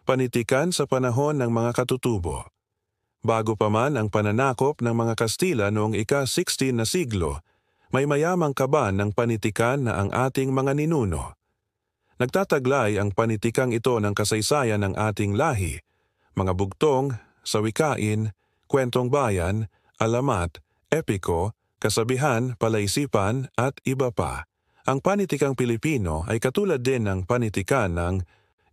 Panitikan sa panahon ng mga katutubo. Bago pa man ang pananakop ng mga Kastila noong ika-16 na siglo, may mayamang kaban ng panitikan na ang ating mga ninuno. Nagtataglay ang panitikang ito ng kasaysayan ng ating lahi, mga bugtong, sawikain, kwentong bayan, alamat, epiko, kasabihan, palaisipan at iba pa. Ang panitikang Pilipino ay katulad din ng panitikan ng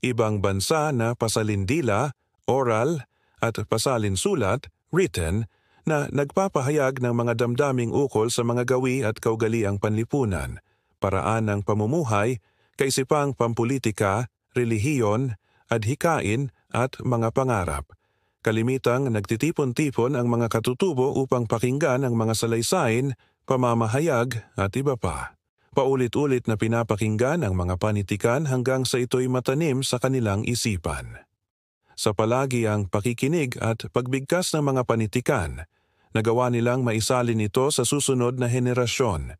ibang bansa na pasalindila, oral, at pasalinsulat, written, na nagpapahayag ng mga damdaming ukol sa mga gawi at kaugaliang panlipunan, paraan ng pamumuhay, kaisipang pampulitika, relihiyon, adhikain at mga pangarap. Kalimitang nagtitipon-tipon ang mga katutubo upang pakinggan ang mga salaysay, pamamahayag at iba pa. Paulit-ulit na pinapakinggan ang mga panitikan hanggang sa ito'y matanim sa kanilang isipan. Sa palagi ang pakikinig at pagbigkas ng mga panitikan, nagawa nilang maisalin ito sa susunod na henerasyon.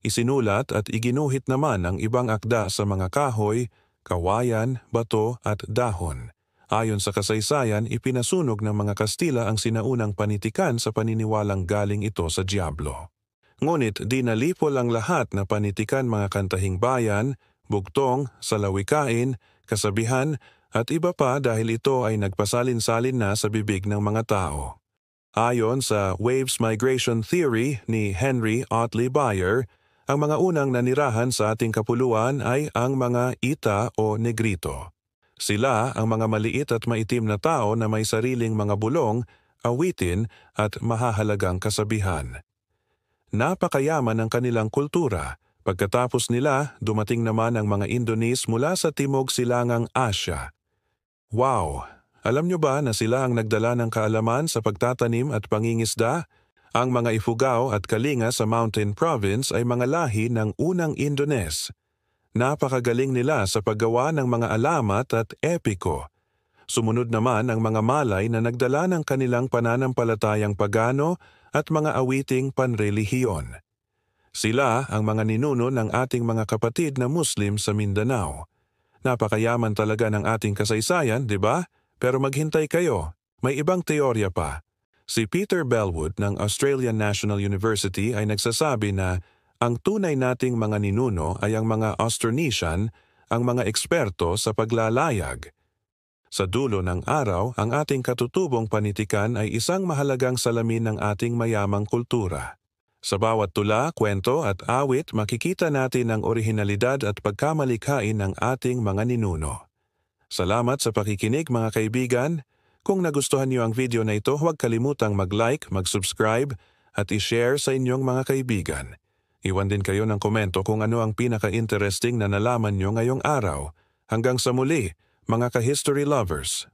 Isinulat at iginuhit naman ang ibang akda sa mga kahoy, kawayan, bato at dahon. Ayon sa kasaysayan, ipinasunog ng mga Kastila ang sinaunang panitikan sa paniniwalang galing ito sa Diablo. Ngunit di nalipol ang lahat na panitikan mga kantahing bayan, bugtong, salawikain, kasabihan at iba pa dahil ito ay nagpasalin-salin na sa bibig ng mga tao. Ayon sa Waves Migration Theory ni Henry Otley Beyer, ang mga unang nanirahan sa ating kapuluan ay ang mga Ita o Negrito. Sila ang mga maliit at maitim na tao na may sariling mga bulong, awitin at mahahalagang kasabihan. Napakayaman ang kanilang kultura. Pagkatapos nila, dumating naman ang mga Indones mula sa Timog Silangang Asya. Wow! Alam nyo ba na sila ang nagdala ng kaalaman sa pagtatanim at pangingisda? Ang mga Ifugao at Kalinga sa Mountain Province ay mga lahi ng unang Indones. Napakagaling nila sa paggawa ng mga alamat at epiko. Sumunod naman ang mga Malay na nagdala ng kanilang pananampalatayang pagano at mga awiting panrelihiyon. Sila ang mga ninuno ng ating mga kapatid na Muslim sa Mindanao. Napakayaman talaga ng ating kasaysayan, di ba? Pero maghintay kayo, may ibang teorya pa. Si Peter Bellwood ng Australian National University ay nagsasabi na ang tunay nating mga ninuno ay ang mga Austronesian, ang mga eksperto sa paglalayag. Sa dulo ng araw, ang ating katutubong panitikan ay isang mahalagang salamin ng ating mayamang kultura. Sa bawat tula, kwento at awit, makikita natin ang orihinalidad at pagkamalikhain ng ating mga ninuno. Salamat sa pakikinig mga kaibigan. Kung nagustuhan niyo ang video na ito, huwag kalimutang mag-like, mag-subscribe at i-share sa inyong mga kaibigan. Iwan din kayo ng komento kung ano ang pinaka-interesting na nalaman niyo ngayong araw. Hanggang sa muli, mga ka-history lovers.